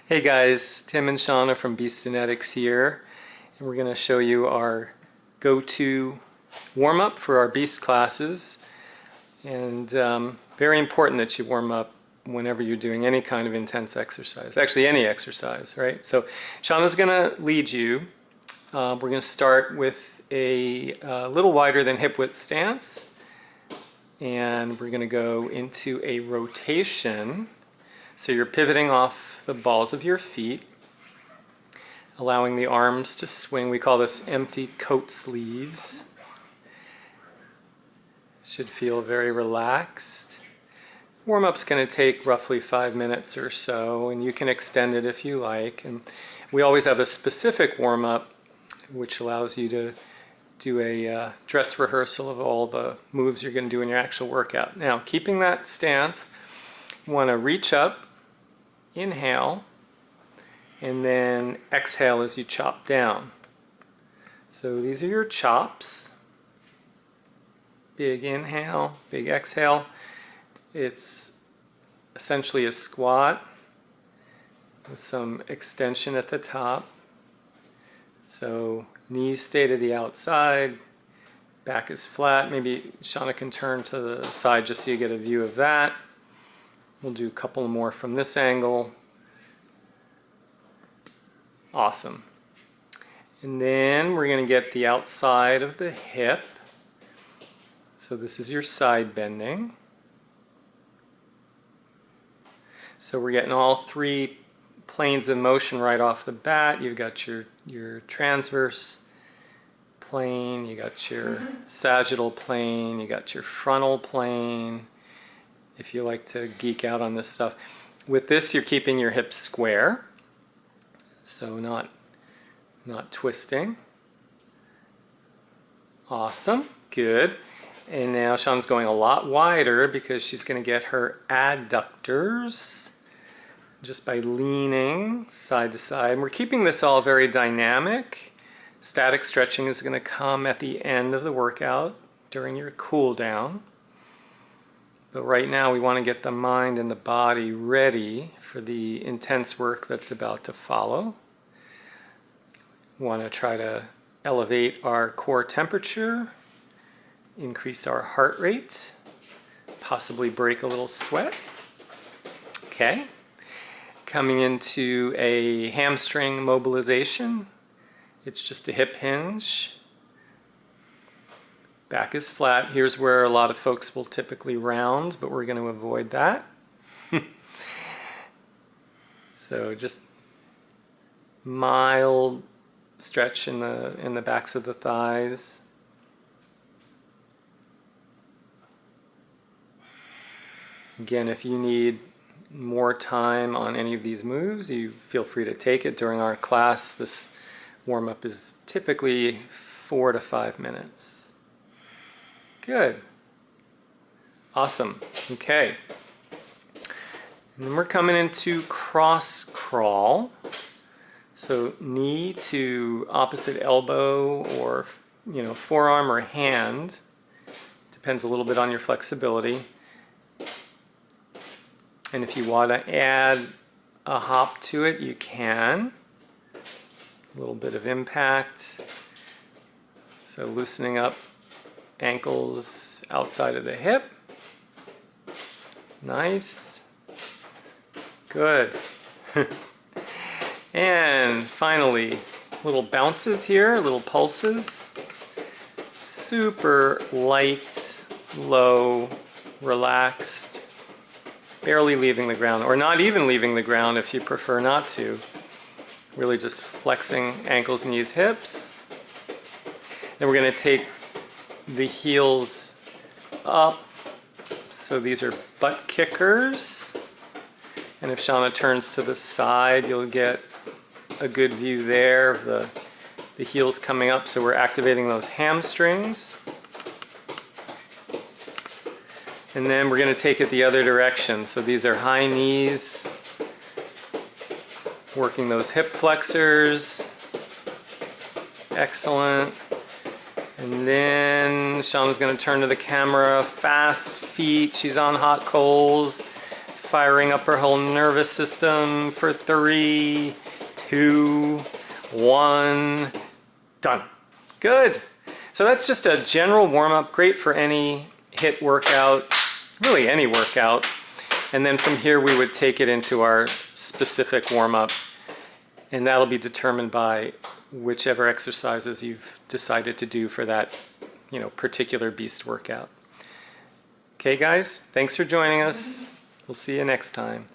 Hey guys, Tim and Shana from Beastanetics here, and we're going to show you our go-to warm-up for our beast classes. And very important that you warm up whenever you're doing any kind of intense exercise, actually any exercise, right? So Shana's going to lead you. We're going to start with a little wider than hip width stance, and we're going to go into a rotation. So you're pivoting off the balls of your feet, allowing the arms to swing. We call this empty coat sleeves. Should feel very relaxed. Warm-up's going to take roughly 5 minutes or so, and you can extend it if you like. And we always have a specific warm-up which allows you to do a dress rehearsal of all the moves you're going to do in your actual workout. Now, keeping that stance, you want to reach up, inhale, and then exhale as you chop down. So these are your chops. Big inhale, big exhale. It's essentially a squat with some extension at the top. So knees stay to the outside, back is flat. Maybe Shana can turn to the side just so you get a view of that. We'll do a couple more from this angle. Awesome. And then we're going to get the outside of the hip. So this is your side bending. So we're getting all three planes of motion right off the bat. You've got your transverse plane, you got your sagittal plane, you got your frontal plane, if you like to geek out on this stuff. With this, you're keeping your hips square, so not twisting. Awesome, good. And now Shana's going a lot wider because she's going to get her adductors just by leaning side to side. And we're keeping this all very dynamic. Static stretching is going to come at the end of the workout during your cool down. But right now we want to get the mind and the body ready for the intense work that's about to follow. We want to try to elevate our core temperature, increase our heart rate, possibly break a little sweat. Okay. Coming into a hamstring mobilization. It's just a hip hinge. Back is flat. Here's where a lot of folks will typically round, but we're going to avoid that. So just mild stretch in the backs of the thighs. Again, if you need more time on any of these moves, you feel free to take it during our class. This warm-up is typically 4 to 5 minutes. Good. Awesome. Okay. And then we're coming into cross crawl. So knee to opposite elbow or forearm or hand. Depends a little bit on your flexibility. And if you want to add a hop to it, you can. A little bit of impact. So loosening up ankles outside of the hip. Nice. Good. And finally, little bounces here, little pulses. Super light, low, relaxed. Barely leaving the ground, or not even leaving the ground if you prefer not to. Really just flexing ankles, knees, hips. Then we're going to take the heels up. So these are butt kickers. And if Shana turns to the side, you'll get a good view there of the heels coming up. So we're activating those hamstrings. And then we're going to take it the other direction. So these are high knees, working those hip flexors. Excellent. And then Shana's going to turn to the camera. Fast feet. She's on hot coals. firing up our whole nervous system for 3, 2, 1, done. Good. So that's just a general warm-up, great for any HIIT workout, really any workout. And then from here we would take it into our specific warm-up, and that'll be determined by whichever exercises you've decided to do for that, particular beast workout. Okay guys, thanks for joining us. We'll see you next time.